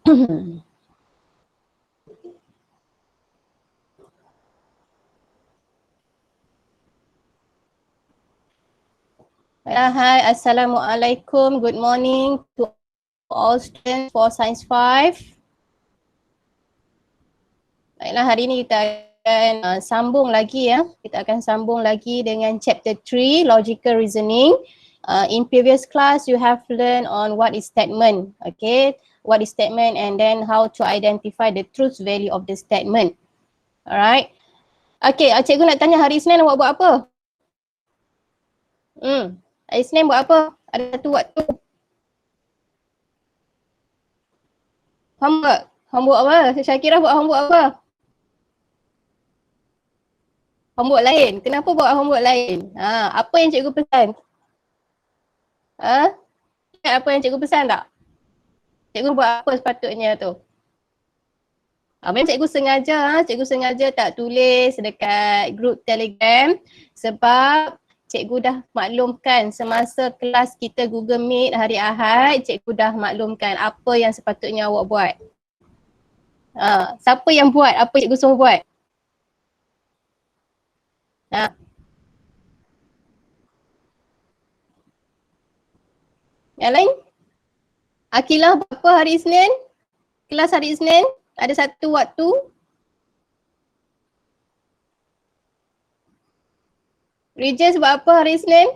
Hai, Assalamualaikum. Good morning to all students for Science 5. Baiklah, hari ini kita akan sambung lagi ya. Kita akan sambung lagi dengan chapter 3, Logical Reasoning. In previous class, you have learned on what is statement. Okay, what is statement and then how to identify the truth value of the statement. Alright. Okay, cikgu nak tanya hari Isnin awak buat apa? Hari Isnin buat apa? Ada satu waktu. Homework. Homework apa? Syakirah buat homework apa? Homework lain. Kenapa buat homework lain? Apa yang cikgu pesan? Ingat apa yang cikgu pesan tak? Cikgu buat apa sepatutnya tu? Memang cikgu sengaja tak tulis dekat grup Telegram sebab cikgu dah maklumkan semasa kelas kita Google Meet hari Ahad, cikgu dah maklumkan apa yang sepatutnya awak buat. Siapa yang buat apa cikgu suruh buat? Yang lain? Akilah buat apa hari Isnin? Kelas hari Isnin? Ada satu waktu? Regis buat apa hari Isnin?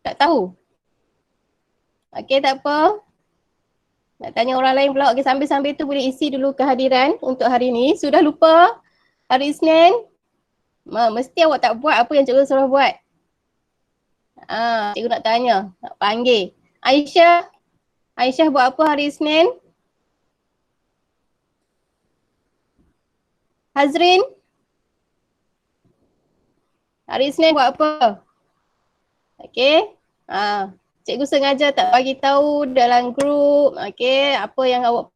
Tak tahu? Okey, tak apa. Nak tanya orang lain pula. Okey, sambil-sambil tu boleh isi dulu kehadiran untuk hari ni. Sudah lupa hari Isnin? Mesti awak tak buat apa yang cikgu suruh buat. Cikgu nak tanya, nak panggil. Aisyah, Aisyah buat apa hari Isnin? Hazrin? Hari Isnin buat apa? Okey. Cikgu sengaja tak bagi tahu dalam grup, okey, apa yang awak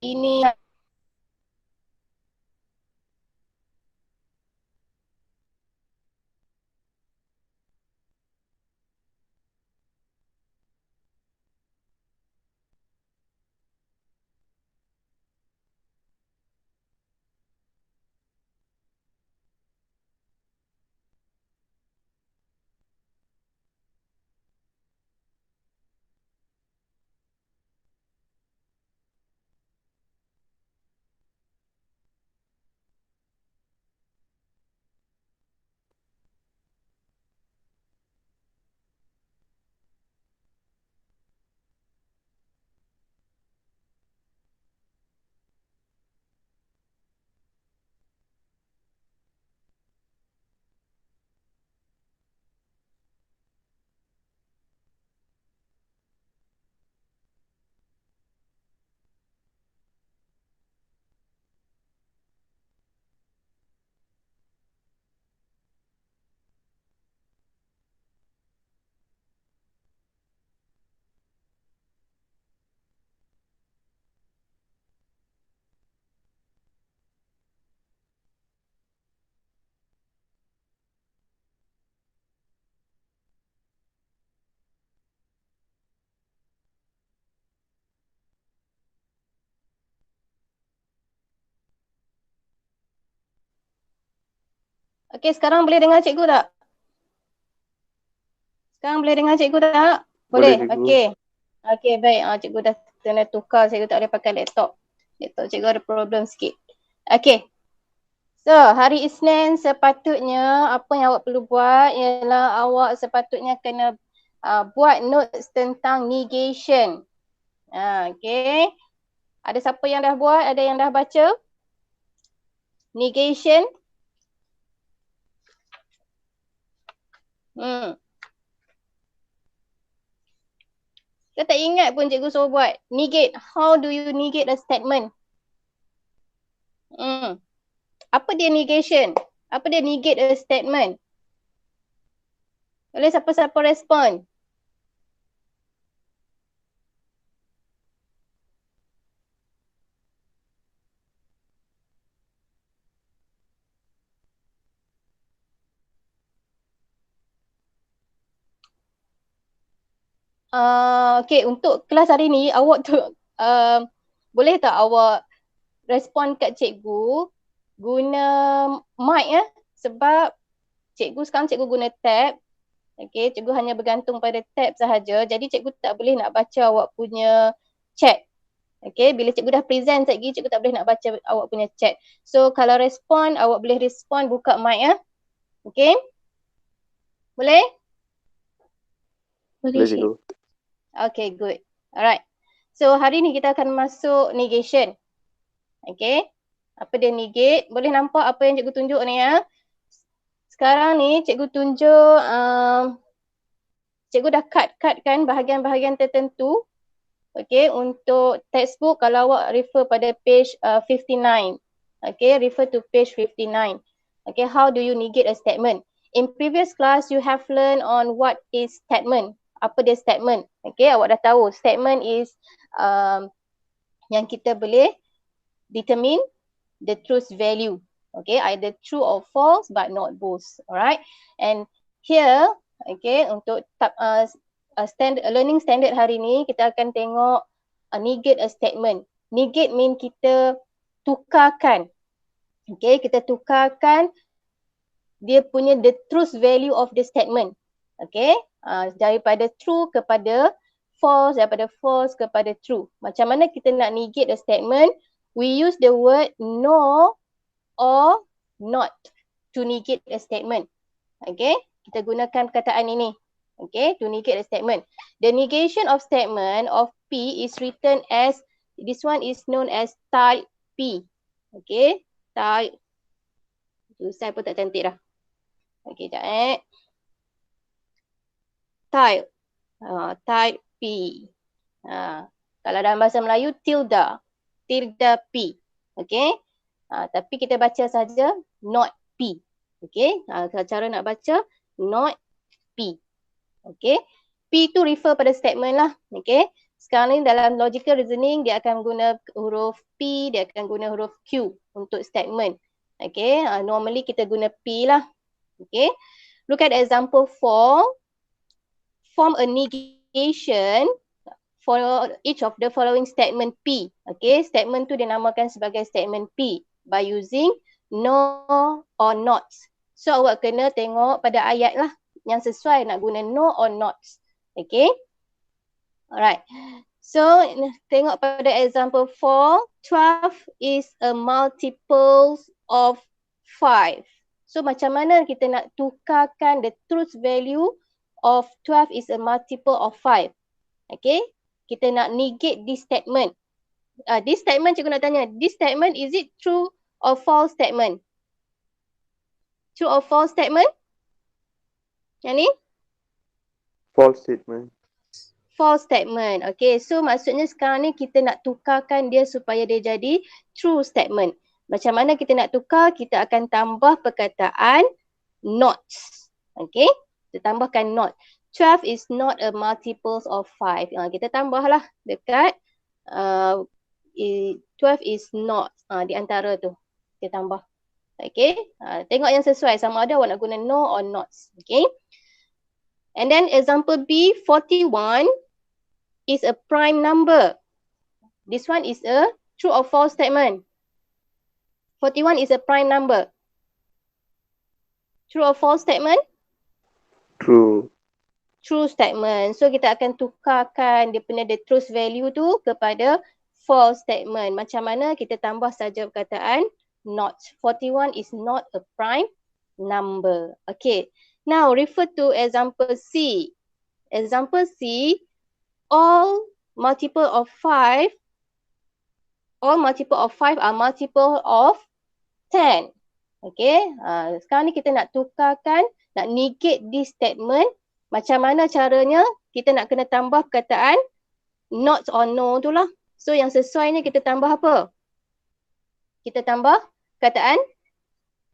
ini. Okey, sekarang boleh dengar cikgu tak? Sekarang boleh dengar cikgu tak? Boleh. Okey. Okey, baik. Cikgu dah kena tukar, cikgu tak boleh pakai laptop. Laptop cikgu ada problem sikit. Okey. So, hari Isnin sepatutnya apa yang awak perlu buat ialah awak sepatutnya kena buat notes tentang negation. Okay. Ada siapa yang dah buat? Ada yang dah baca? Negation. Kita tak ingat pun cikgu suruh buat. Negate. How do you negate a statement? Apa dia negation? Apa dia negate a statement? Boleh siapa-siapa respon? Okay, untuk kelas hari ni awak tu boleh tak awak respon kat cikgu guna mic sebab cikgu sekarang cikgu guna tab. Okay, cikgu hanya bergantung pada tab sahaja. Jadi cikgu tak boleh nak baca awak punya chat. Okay, bila cikgu dah present lagi, cikgu tak boleh nak baca awak punya chat. So kalau respon, awak boleh respon buka mic Okay. Boleh? Boleh cikgu. Okay, good. Alright. So hari ni kita akan masuk negation. Okay. Apa dia negate? Boleh nampak apa yang cikgu tunjuk ni Sekarang ni cikgu tunjuk cikgu dah cut kan bahagian-bahagian tertentu. Okay, untuk textbook kalau awak refer pada page 59. Okay, refer to page 59. Okay, how do you negate a statement? In previous class, you have learned on what is statement. Apa dia statement? Okay, awak dah tahu. Statement is yang kita boleh determine the truth value. Okay, either true or false but not both. Alright, and here, okay, untuk learning standard hari ni, kita akan tengok negate a statement. Negate mean kita tukarkan. Okay, kita tukarkan dia punya the truth value of the statement. Okay, daripada true kepada false, daripada false kepada true. Macam mana kita nak negate a statement? We use the word no or not to negate a statement. Okay, kita gunakan perkataan ini. Okay, to negate a statement. The negation of statement of P is written as, this one is known as type P. Okay, type. Tulisan pun tak cantik dah. Okay, sekejap Type. Type P. Kalau dalam bahasa Melayu, tilde. Tilde P. Okay. Tapi kita baca saja not P. Okay. Cara nak baca not P. Okay. P tu refer pada statement lah. Okay. Sekarang ni dalam logical reasoning dia akan guna huruf P, dia akan guna huruf Q untuk statement. Okay. Normally kita guna P lah. Okay. Look at example 4. Form a negation for each of the following statement P. Okay. Statement tu dinamakan sebagai statement P by using no or not. So awak kena tengok pada ayat lah yang sesuai nak guna no or not. Okay. Alright. So tengok pada example 4. 12 is a multiple of 5. So macam mana kita nak tukarkan the truth value of 12 is a multiple of 5. Okay. Kita nak negate this statement. This statement cikgu nak tanya. This statement is it true or false statement? True or false statement? Yang ni? False statement. False statement. Okay, so maksudnya sekarang ni kita nak tukarkan dia supaya dia jadi true statement. Macam mana kita nak tukar? Kita akan tambah perkataan not. Okay, kita tambahkan not. 12 is not a multiples of 5. Kita tambahlah dekat 12 is not di antara tu. Kita tambah. Okay, tengok yang sesuai sama ada awak nak guna no or not. Okay, and then example B, 41 is a prime number. This one is a true or false statement. 41 is a prime number. True or false statement? True. True statement. So kita akan tukarkan dia punya the truth value tu kepada false statement. Macam mana? Kita tambah saja perkataan not. 41 is not a prime number. Okay. Now refer to example C. Example C, all multiple of 5 are multiple of 10. Okay. Sekarang ni kita nak tukarkan, nak negate this statement. Macam mana caranya? Kita nak kena tambah perkataan not or no tu lah. So yang sesuainya kita tambah apa? Kita tambah perkataan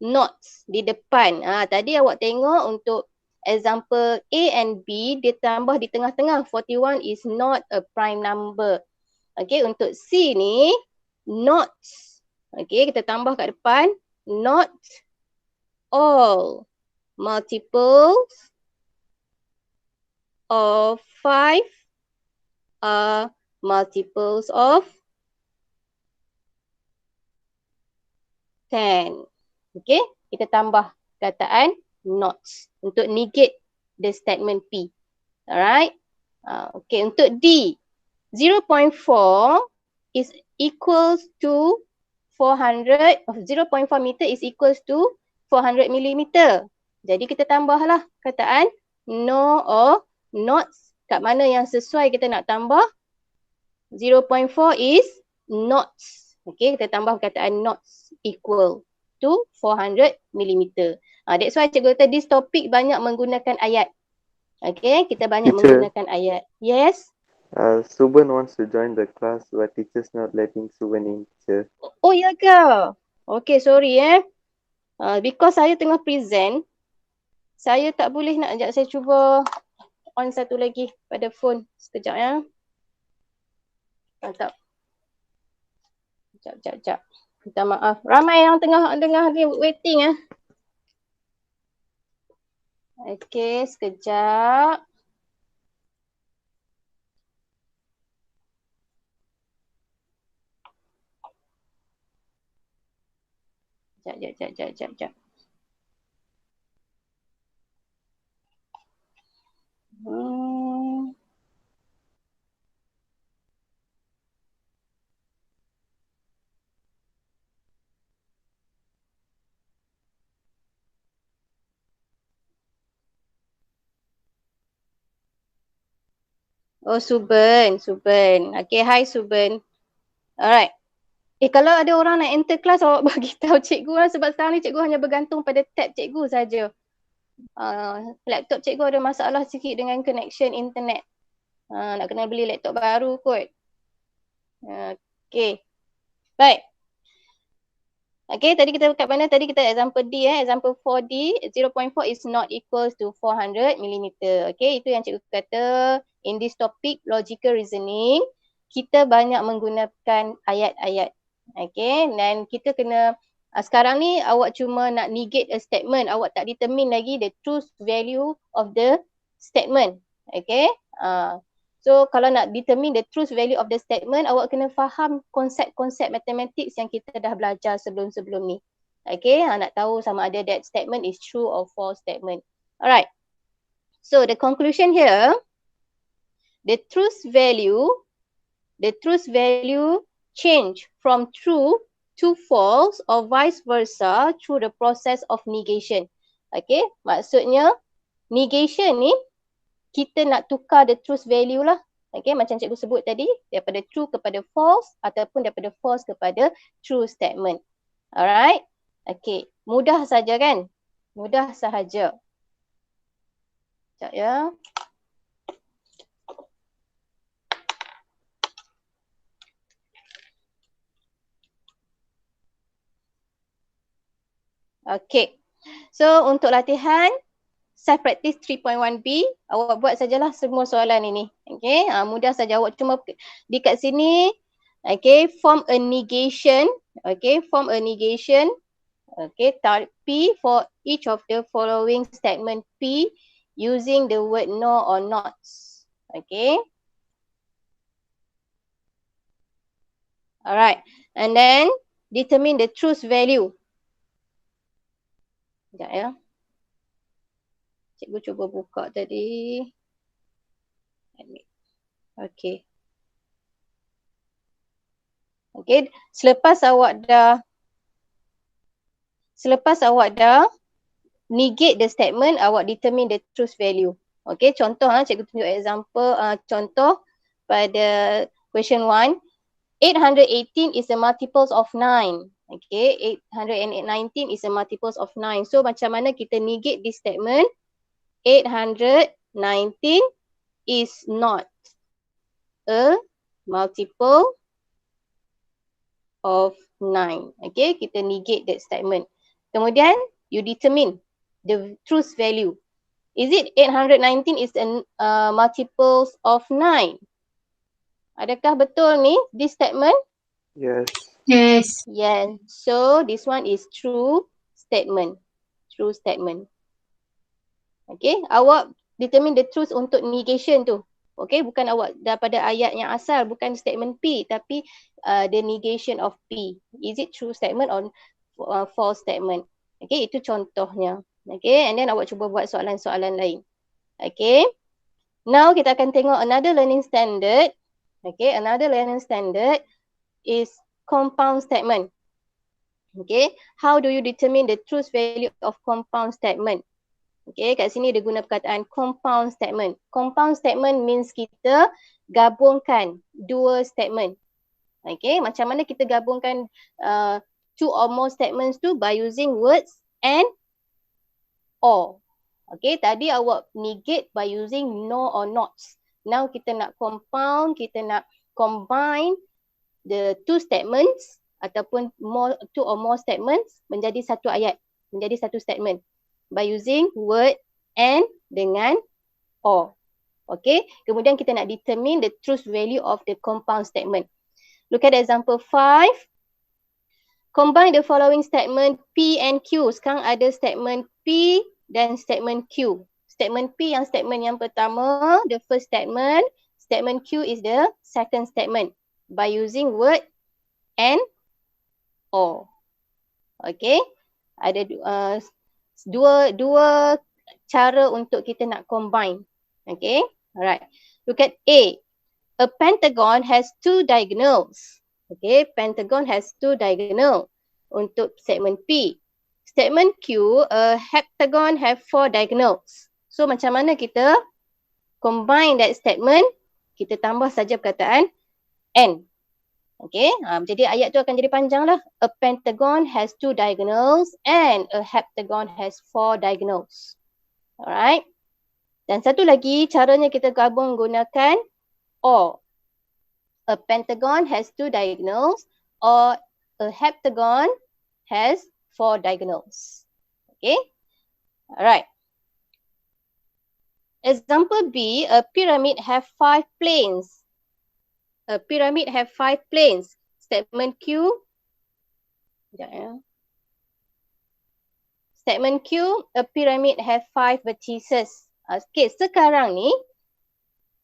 not di depan. Tadi awak tengok untuk example A and B, dia tambah di tengah-tengah. 41 is not a prime number. Okay, untuk C ni, not. Okay, kita tambah kat depan. Not all multiples of 5 are multiples of 10. Okay, kita tambah kataan not untuk negate the statement P. Alright. Okay, untuk D, 0.4 is equals to 400, 0.4 meter is equals to 400 millimeter. Jadi kita tambahlah kataan no or not. Kat mana yang sesuai kita nak tambah? 0.4 is not. Okay, kita tambah kataan not equal to 400 millimeter. That's why cikgu kata this topic banyak menggunakan ayat. Okay, kita banyak menggunakan ayat. Yes? Suban wants to join the class but teacher's not letting Suban in, teacher. Oh ya ke? Okay, sorry because saya tengah present, saya tak boleh nak. Sekejap saya cuba on satu lagi pada phone. Sekejap ya. Mantap. Sekejap. Minta maaf. Ramai yang tengah ni waiting . Okay, sekejap. Sekejap. Oh, Suban. Okay, hi Suban. Alright. Kalau ada orang nak enter kelas, awak bagi tahu cikgu lah, sebab sekarang ni cikgu hanya bergantung pada tab cikgu saja. Laptop cikgu ada masalah sikit dengan connection internet. Nak kena beli laptop baru kot. Okay. Baik. Okay, tadi kita kat mana? Tadi kita example D example 4D, 0.4 is not equals to 400 mm. Okay, itu yang cikgu kata in this topic logical reasoning, kita banyak menggunakan ayat-ayat. Okay, dan kita kena, sekarang ni awak cuma nak negate a statement, awak tak determine lagi the truth value of the statement. Okay, so kalau nak determine the truth value of the statement, awak kena faham konsep-konsep mathematics yang kita dah belajar sebelum-sebelum ni. Okay, nak tahu sama ada that statement is true or false statement. Alright, so the conclusion here, the truth value change from true to false or vice versa through the process of negation. Okay, maksudnya negation ni kita nak tukar the truth value lah. Okay, macam cikgu sebut tadi, daripada true kepada false ataupun daripada false kepada true statement. Alright, okay, mudah saja kan? Mudah sahaja. Sekejap ya. Okay, so untuk latihan self practice 3.1b, awak buat sajalah semua soalan ini. Okay, mudah saja, awak cuma di kat sini, okay, form a negation. Okay, form a negation. Okay, type P for each of the following statement P using the word no or not. Okay. Alright, and then determine the truth value. Sekejap ya. Cikgu cuba buka tadi. Okay. Okay, selepas awak dah Selepas awak dah negate the statement, awak determine the truth value. Okay, contoh cikgu tunjuk example, contoh pada question 1. 818 is a multiples of 9. Okay, 819 is a multiples of 9. So macam mana kita negate this statement? 819 is not a multiple of 9. Okay, kita negate that statement. Kemudian you determine the truth value. Is it 819 is a multiples of 9? Adakah betul ni this statement? Yes. Yes. Yes. So this one is true statement. True statement. Okay, awak determine the truth untuk negation tu. Okay, bukan awak daripada ayat yang asal, bukan statement P, tapi the negation of P. Is it true statement or false statement? Okay, itu contohnya. Okay, and then awak cuba buat soalan-soalan lain. Okay, now kita akan tengok another learning standard. Okay, another learning standard is compound statement. Okay, how do you determine the truth value of compound statement? Okay, kat sini dia guna perkataan compound statement. Compound statement means kita gabungkan dua statement. Okay, macam mana kita gabungkan two or more statements tu? By using words and or. Okay, tadi awak negate by using no or not. Now kita nak compound, kita nak combine the two statements ataupun two or more statements menjadi satu ayat, menjadi satu statement by using word and dengan or. Okay, kemudian kita nak determine the truth value of the compound statement. Look at example 5. Combine the following statement P and Q. Sekarang ada statement P dan statement Q. Statement P yang statement yang pertama, the first statement. Statement Q is the second statement by using word and or. Okay, ada dua cara untuk kita nak combine. Okay, alright. Look at A. A pentagon has two diagonals. Okay, pentagon has two diagonals untuk statement P. Statement Q, a heptagon have four diagonals. So macam mana kita combine that statement? Kita tambah saja perkataan and. Okay, jadi ayat tu akan jadi panjang lah. A pentagon has two diagonals and a heptagon has four diagonals. Alright. Dan satu lagi caranya kita gabung gunakan or. A pentagon has two diagonals or a heptagon has four diagonals. Okay. Alright. Example B, a pyramid have 5 planes. A pyramid have 5 planes. Statement Q. Sekejap ya. Statement Q, a pyramid have 5 vertices. Okay, sekarang ni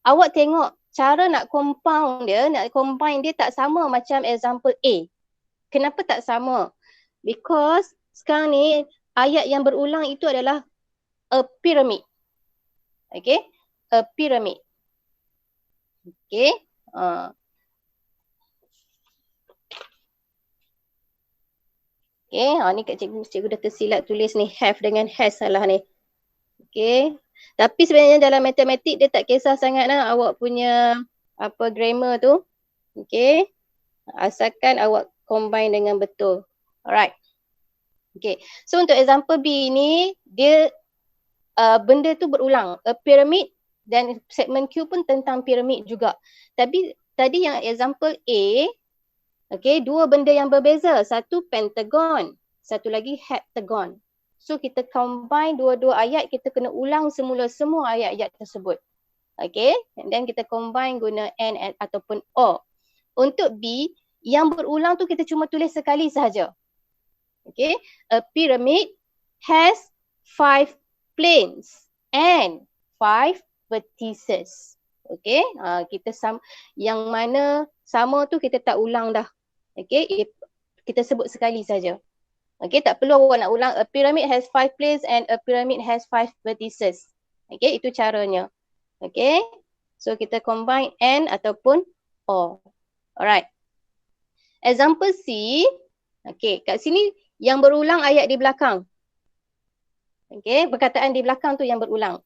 awak tengok cara nak compound dia, nak combine dia tak sama macam example A. Kenapa tak sama? Because sekarang ni ayat yang berulang itu adalah a pyramid. Okay, a pyramid. Okay. Okay, ni kat cikgu dah tersilap tulis ni have dengan has salah ni. Okay, tapi sebenarnya dalam matematik dia tak kisah sangat lah awak punya apa grammar tu. Okay, asalkan awak combine dengan betul. Alright. Okay, so untuk example B ni dia benda tu berulang. A pyramid dan segmen Q pun tentang piramid juga. Tapi tadi yang example A, okay, dua benda yang berbeza. Satu pentagon, satu lagi heptagon. So kita combine dua-dua ayat, kita kena ulang semula semua ayat-ayat tersebut. Okay, and then kita combine guna and ataupun or. Untuk B, yang berulang tu kita cuma tulis sekali sahaja. Okay, a pyramid has 5 planes and 5 vertices. Okay, kita yang mana sama tu kita tak ulang dah. Okay, kita sebut sekali saja. Okay, tak perlu awak nak ulang. A pyramid has 5 planes and a pyramid has 5 vertices. Okay, itu caranya. Okay, so kita combine and ataupun or. Alright. Example C. Okay, kat sini Yang berulang ayat di belakang. Okay, perkataan di belakang tu yang berulang.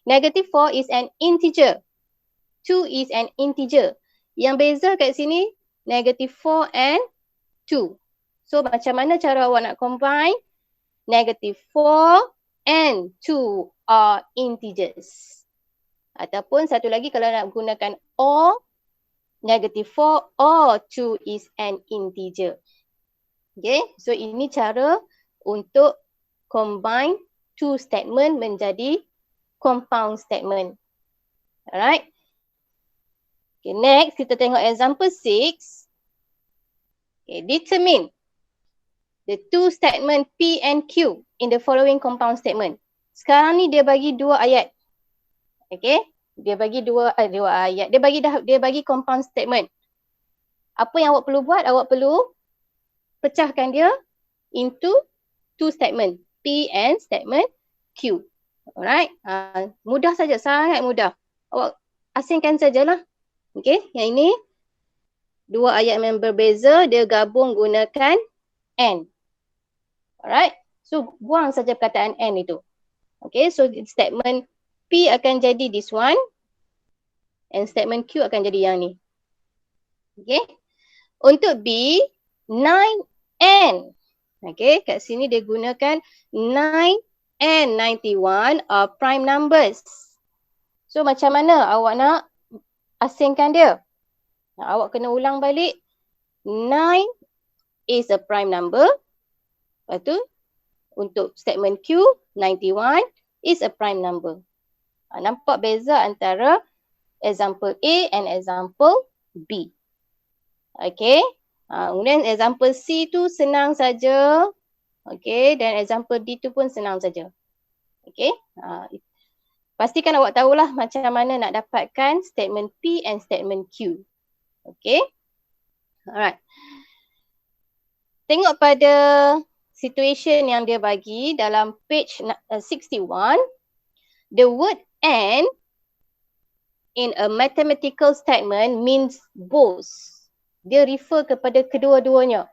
Negative 4 is an integer. 2 is an integer. Yang beza kat sini, negative 4 and 2. So macam mana cara awak nak combine? Negative 4 and 2 are integers. Ataupun satu lagi kalau nak gunakan or, negative 4 or 2 is an integer. Okay, so ini cara untuk combine two statement menjadi compound statement. Alright. Okay, next kita tengok example 6. Okay, determine the two statement P and Q in the following compound statement. Sekarang ni dia bagi dua ayat. Okay, dia bagi dua ayat. Dia bagi compound statement. Apa yang awak perlu buat? Awak perlu pecahkan dia into two statement, P and statement Q. Alright, mudah saja, sangat mudah. Awak asingkan sajalah. Okay, yang ini dua ayat yang berbeza, dia gabung gunakan and. Alright, so buang saja perkataan and itu. Okay, so statement P akan jadi this one and statement Q akan jadi yang ni. Okay, untuk B, 9 and. Okay, kat sini dia gunakan 9 and 91 are prime numbers. So macam mana awak nak asingkan dia? Awak kena ulang balik. 9 is a prime number. Lepas tu untuk statement Q, 91 is a prime number. Nampak beza antara example A and example B. Okay. Kemudian example C tu senang saja. Okay. Dan example D tu pun senang saja. Okay. Pastikan awak tahulah macam mana nak dapatkan statement P and statement Q. Okay. Alright. Tengok pada situation yang dia bagi dalam page 61. The word and in a mathematical statement means both. Dia refer kepada kedua-duanya.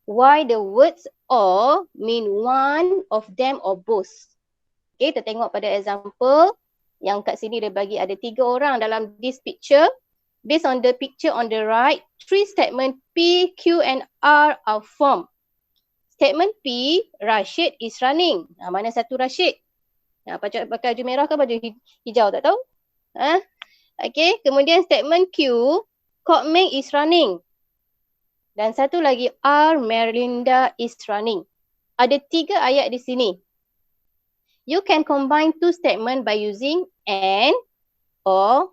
Why the words or mean one of them or both. Okay, kita tengok pada example yang kat sini dia bagi ada 3 orang dalam this picture. Based on the picture on the right, 3 statement P, Q and R are formed. Statement P, Rashid is running. Mana satu Rashid? Pakai baju merah ke baju hijau, tak tahu. Okay, kemudian statement Q, Kok Meng is running. Dan satu lagi R, Melinda is running. Ada 3 ayat di sini. You can combine two statement by using and or.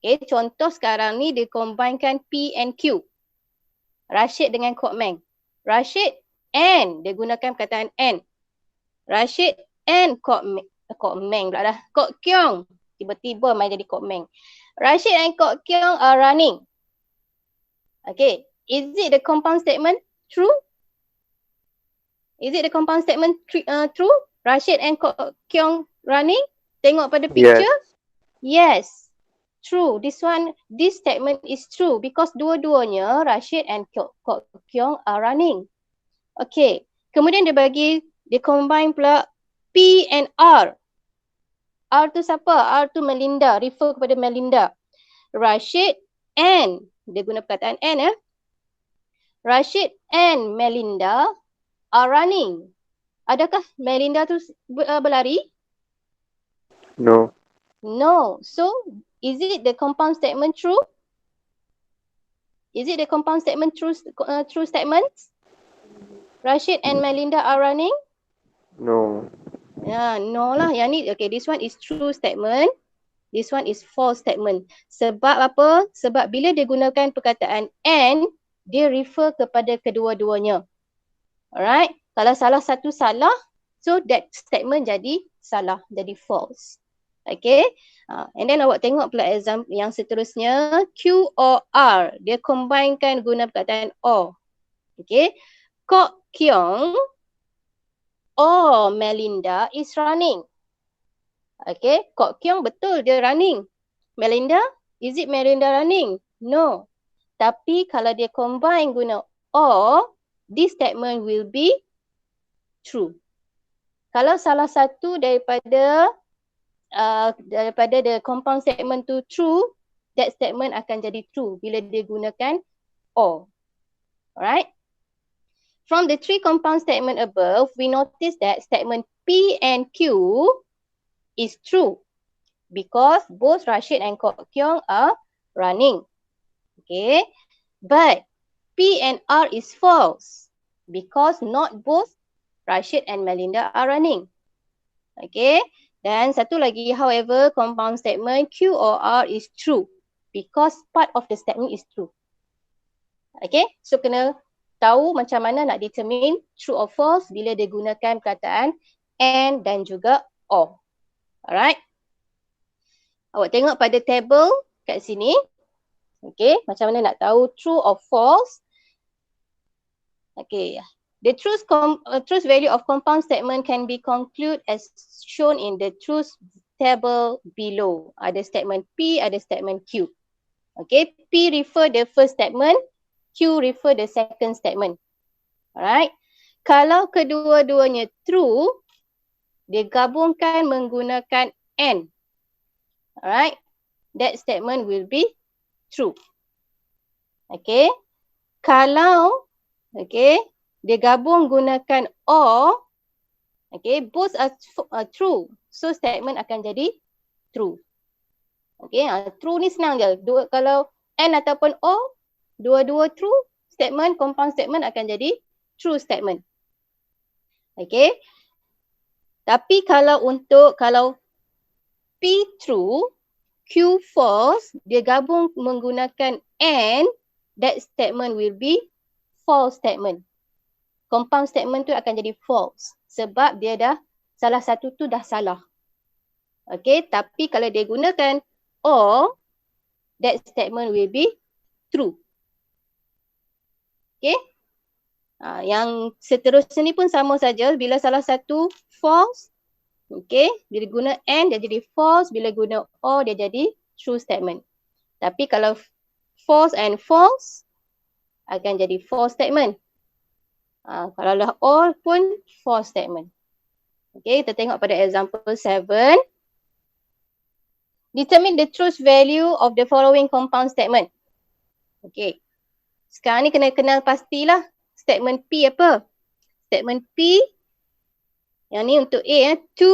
Okay, contoh sekarang ni dia combinekan P and Q. Rashid dengan Kok Meng. Rashid and, dia gunakan perkataan and. Rashid and Kok Meng pula dah. Kok Kiong. Tiba-tiba main jadi Kok Meng. Rashid and Kok Kiong are running. Okay, is it the compound statement true? Is it the compound statement true? Rashid and Kok Kiong running? Tengok pada picture. Yes, true. This statement is true because dua-duanya Rashid and Kok Kiong are running. Okay, kemudian dia combine pula P and R. R tu siapa? R tu Melinda, refer kepada Melinda. Rashid and, dia guna perkataan and Rashid and Melinda are running. Adakah Melinda tu berlari? No. No. So, is it the compound statement true? Is it the compound statement true statement? Rashid and Melinda are running? No. No lah. Yang ni, okay, this one is true statement. This one is false statement. Sebab apa? Sebab bila dia gunakan perkataan and, dia refer kepada kedua-duanya. Alright? Kalau salah satu salah, so that statement jadi salah, jadi false. Okay? And then awak tengok pula example yang seterusnya. Q or R. Dia combinekan guna perkataan or. Okay? Kok Kiong or Melinda is running. Okay, Kok Kiong betul dia running. Melinda, is it Melinda running? No. Tapi kalau dia combine guna or, this statement will be true. Kalau salah satu daripada the compound statement tu true, that statement akan jadi true bila dia gunakan or. Alright. From the three compound statement above, we notice that statement P and Q is true because both Rashid and Kok Kiong are running. Okay. But P and R is false because not both Rashid and Melinda are running. Okay. Dan satu lagi, however, compound statement Q or R is true because part of the statement is true. Okay. So kena tahu macam mana nak determine true or false bila dia gunakan perkataan and dan juga or. Alright. Awak tengok pada table kat sini. Okay, macam mana nak tahu true or false. Okay, the truth value of compound statement can be concluded as shown in the truth table below. Ada statement P, ada statement Q. Okay, P refer the first statement, Q refer the second statement. Alright. Kalau kedua-duanya true, dia gabungkan menggunakan and. Alright. That statement will be true. Okay. Kalau dia gabung gunakan or, okay, both are true. So statement akan jadi true. Okay, true ni senang je. Kalau and ataupun or, dua-dua true, statement, compound statement akan jadi true statement. Okay. Tapi kalau P true, Q false, dia gabung menggunakan and, that statement will be false statement. Compound statement tu akan jadi false sebab dia dah salah satu tu dah salah. Okay, tapi kalau dia gunakan or, that statement will be true. Okay. Yang seterusnya ni pun sama saja. Bila salah satu false, okay, bila guna and dia jadi false, bila guna or dia jadi true statement. Tapi kalau false and false akan jadi false statement. Kalau lah or pun false statement. Okay, kita tengok pada example 7. Determine the truth value of the following compound statement. Okay. Sekarang ni kena kenal pastilah statement P apa. Statement P, yang ni untuk A, 2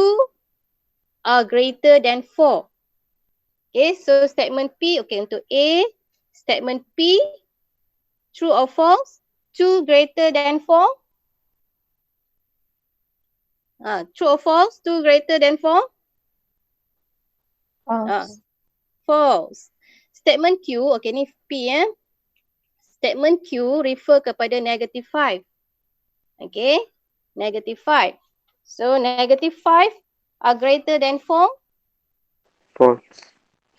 are greater than 4. Okay, so statement P, okay, untuk A, statement P, true or false? 2 greater than 4? True or false? 2 greater than 4? False. False. Statement Q, okay ni P Statement Q refer kepada negative 5. Okay, negative 5. So negative 5 are greater than 4? False.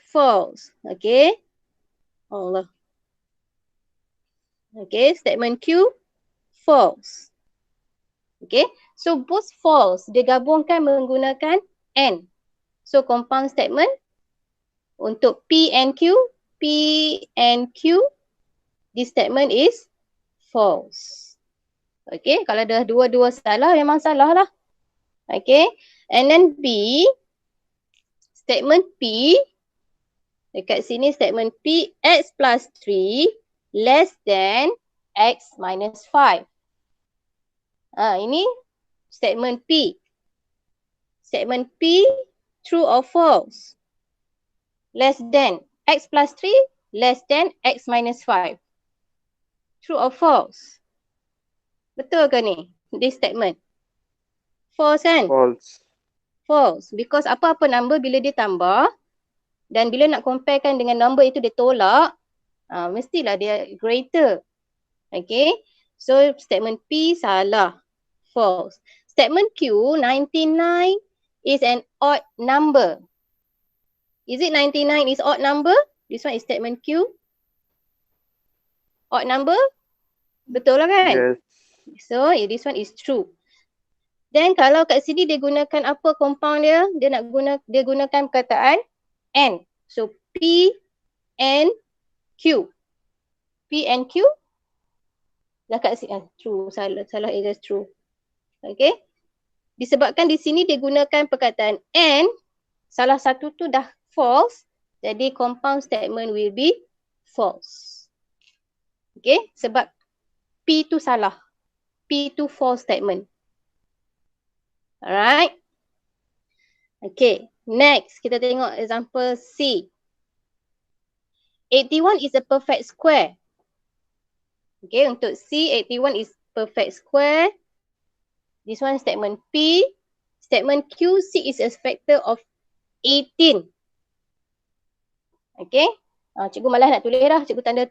False. Okay. Allah. Okay, statement Q, false. Okay, so both false. Dia gabungkan menggunakan and. So compound statement untuk P and Q, this statement is false. Okay, kalau dah dua-dua salah, memang salah lah. Okay, and then B, statement P, dekat sini statement P, x plus 3 less than x minus 5. Ini statement P. Statement P, true or false? Less than x plus 3 less than x minus 5. True or false? Betul ke ni? This statement. False kan? False. False. Because apa-apa number bila dia tambah dan bila nak comparekan dengan number itu dia tolak, mestilah dia greater. Okay. So statement P salah. False. Statement Q, 99 is an odd number. Is it 99 is odd number? This one is statement Q. Odd number? Betul lah kan? Yes. So this one is true. Then kalau kat sini dia gunakan apa compound dia? Dia gunakan perkataan and. So P and Q. P and Q Dah kat sini. True. Salah is just true. Okay. Disebabkan di sini dia gunakan perkataan and, salah satu tu dah false, jadi compound statement will be false. Okay. Sebab P tu salah. P tu false statement. Alright. Okay. Next, kita tengok example C. 81 is a perfect square. Okay, untuk C, 81 is perfect square. This one statement P. Statement Q, C is a factor of 18. Okay. Cikgu malas nak tulis dah. Cikgu tanda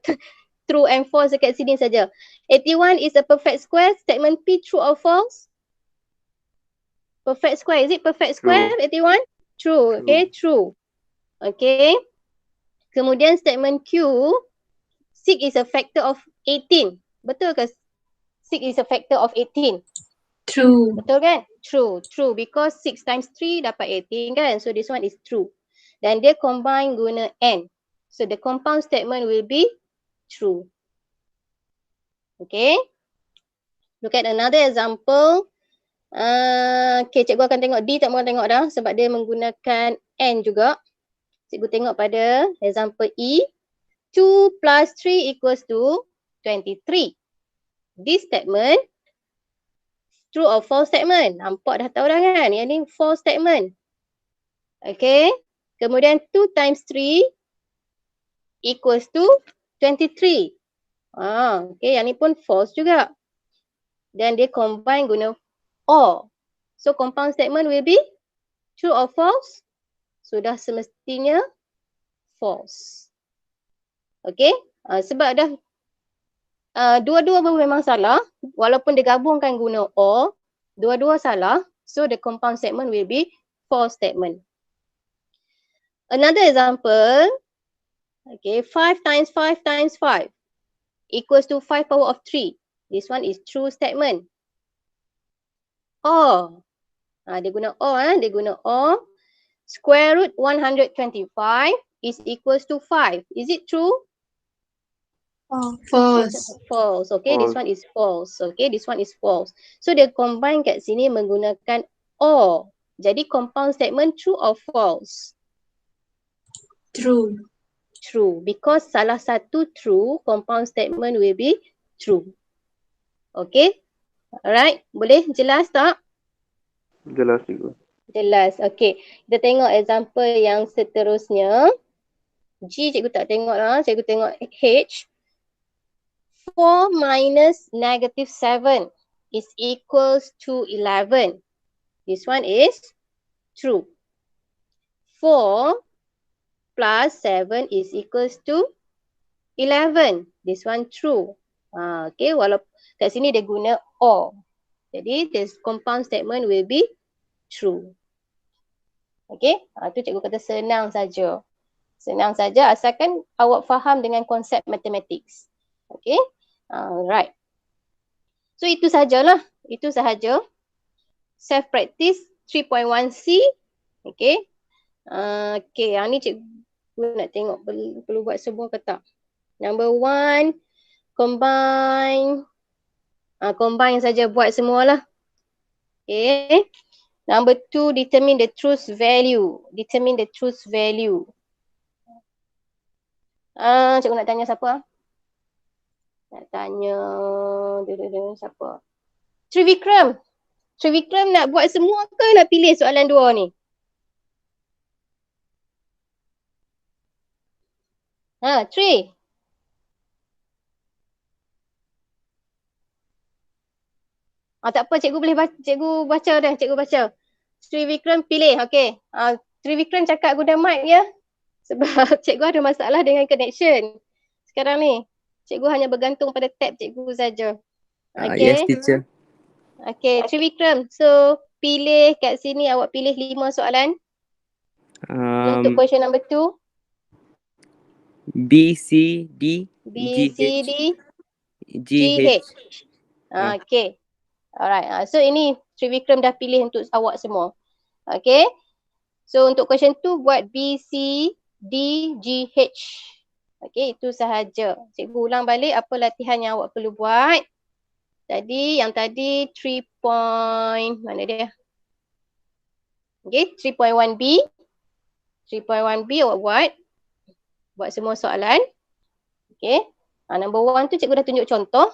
true and false dekat sini saja. 81 is a perfect square. Statement P, true or false? Perfect square. Is it perfect square, 81? True. Okay, true. Okay. Kemudian statement Q, 6 is a factor of 18. Betul ke 6 is a factor of 18? True. Betul kan? True. True. Because 6 times 3 dapat 18 kan? So this one is true. Dan dia combine guna and. So the compound statement will be true. Okay. Look at another example. Okay, cikgu akan tengok D, tak mahu tengok dah sebab dia menggunakan and juga. Cikgu tengok pada example E. 2 plus 3 equals to 23. This statement, true or false statement? Nampak dah tahu dah kan? Yang ni false statement. Okay. Kemudian 2 times 3 equals to 23. Okay, yang ni pun false juga. Dan dia combine guna or. So compound statement will be true or false? Sudah semestinya false. Okay. Sebab dah dua-dua pun memang salah. Walaupun digabungkan guna or, dua-dua salah. So the compound statement will be false statement. Another example. Okay, 5 times 5 times 5 equals to 5 power of 3. This one is true statement. Or. Dia guna or. Dia guna or. Square root 125 is equals to 5. Is it true? False. False. Okay, False. this one is false. Okay, this one is false. So dia combine kat sini menggunakan or. Jadi compound statement true or false? True. True. Because salah satu true, compound statement will be true. Okay. Alright. Boleh jelas tak? Jelas cikgu. Jelas. Okay. Kita tengok example yang seterusnya. G cikgu tak tengok lah. Cikgu tengok H. 4 minus negative 7 is equals to 11. This one is true. 4 plus 7 is equals to 11. This one true. Okay, walaupun kat sini dia guna or. Jadi this compound statement will be true. Okay, tu cikgu kata senang saja. Senang saja asalkan awak faham dengan konsep mathematics. Okay, right. So itu sajalah. Itu sahaja. Self practice 3.1C. Okay. Okay, yang ni cikgu nak tengok perlu buat semua ke tak. Number 1, combine. Combine saja buat semualah. Okay. Number 2, determine the truth value. Determine the truth value. Cikgu nak tanya siapa? Nak tanya siapa? Trivikram. Trivikram nak buat semua ke nak pilih soalan 2 ni? Tri. Tak apa, cikgu boleh baca, cikgu baca dah, cikgu baca. Trivikram pilih, okey. Trivikram cakap guna mic ya. Sebab cikgu ada masalah dengan connection. Sekarang ni, cikgu hanya bergantung pada tab cikgu saja. Okey. Yes, teacher. Okey, Trivikram. So, pilih kat sini, awak pilih 5 soalan. Untuk question number 2. B, C, D, B, G, C, D, G, G, H. H. Okey. Alright. So, ini Trivikram dah pilih untuk awak semua. Okey. So, untuk question 2, buat B, C, D, G, H. Okey, itu sahaja. Cikgu ulang balik apa latihan yang awak perlu buat. yang tadi 3 point, mana dia? Okay, 3.1b. 3.1b awak buat semua soalan. Okay. Number 1 tu cikgu dah tunjuk contoh.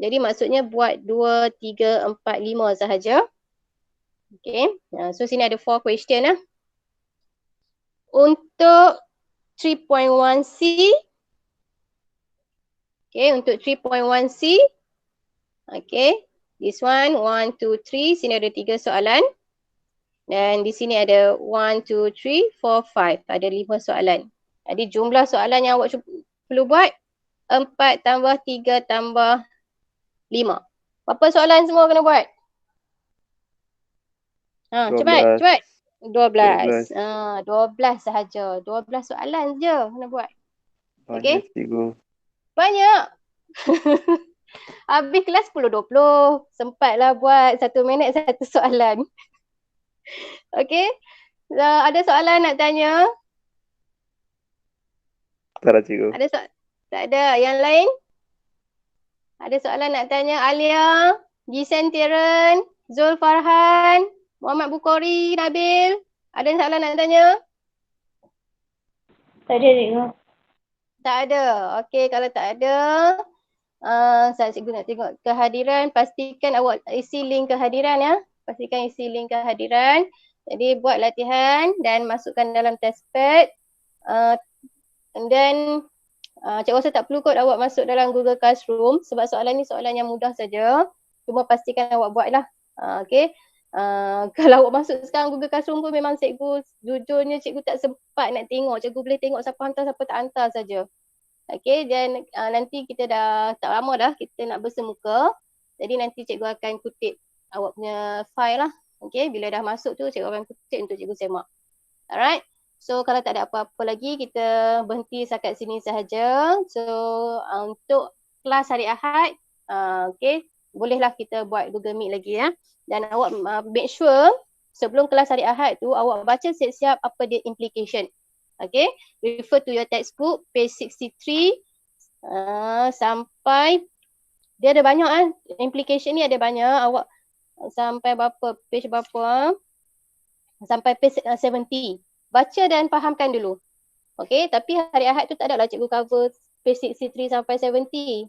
Jadi maksudnya buat 2, 3, 4, 5 sahaja. Okay. So sini ada 4 question lah. Untuk 3.1c. Okay, untuk 3.1c. Okay. This one, 1, 2, 3. Sini ada 3 soalan. Dan di sini ada 1, 2, 3, 4, 5. Ada 5 soalan. Jadi jumlah soalan yang awak perlu buat 4 tambah 3 tambah 5. Berapa soalan semua kena buat? 12. Cepat. 12. 12. 12 sahaja. 12 soalan je kena buat. Banyak cikgu. Banyak. Habis kelas 10-20. Sempatlah buat 1 minit 1 soalan. Okey. Ada soalan nak tanya? Tak ada cikgu. Tak ada. Yang lain? Ada soalan nak tanya? Alia, Jisen Tiran, Zul Farhan, Muhammad Bukhari, Nabil. Ada soalan nak tanya? Tak ada cikgu. Tak ada. Okey, kalau tak ada, saya cikgu nak tengok kehadiran. Pastikan awak isi link kehadiran ya. Pastikan isi link kehadiran. Jadi buat latihan dan masukkan dalam test pad. And then cikgu rasa tak perlu kot awak masuk dalam Google Classroom sebab soalan ni soalan yang mudah saja. Cuma pastikan awak buat lah. Okay. Kalau awak masuk sekarang Google Classroom pun memang cikgu, jujurnya cikgu tak sempat nak tengok. Cikgu boleh tengok siapa hantar, siapa tak hantar saja. Okay, dan nanti kita dah tak lama dah kita nak bersemuka. Jadi nanti cikgu akan kutip awak punya file lah. Okay, bila dah masuk tu cikgu akan kutip untuk cikgu semak. Alright. So kalau tak ada apa-apa lagi, kita berhenti setakat sini sahaja. So untuk kelas hari Ahad, okay, bolehlah kita buat Google Meet lagi ya. Dan awak make sure sebelum kelas hari Ahad tu, awak baca siap-siap apa dia implication. Okay, refer to your textbook, page 63 sampai, dia ada banyak implication ni ada banyak. Awak sampai berapa, page berapa? Sampai page 70. Baca dan fahamkan dulu. Okay, tapi hari Ahad tu tak adalah cikgu cover page 63 sampai 70.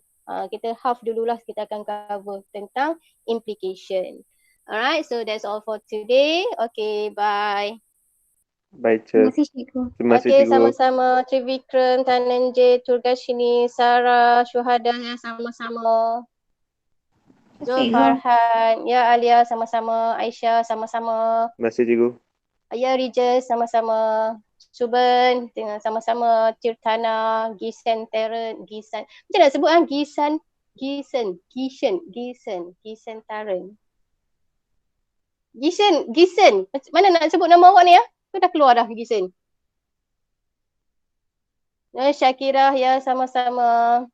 Kita half dululah, kita akan cover tentang implication. Alright, so that's all for today. Okay, bye. Bye, Terima Cik. kasih cikgu. Terima kasih, Okay, cikgu. sama-sama. Trivikram, Tananjay, Turgashini, Sarah, Syuhada, ya sama-sama. Zul Farhan, ya Alia sama-sama. Aisyah sama-sama. Terima kasih, cikgu. Ya Rijas sama-sama. Suban dengan sama-sama. Tirtana, Gisan Taren, Gisan. Macam nak sebut Gisan Taren. Gisen. Mana nak sebut nama awak ni ya? Tu dah keluar dah Gisen. Syakirah ya sama-sama.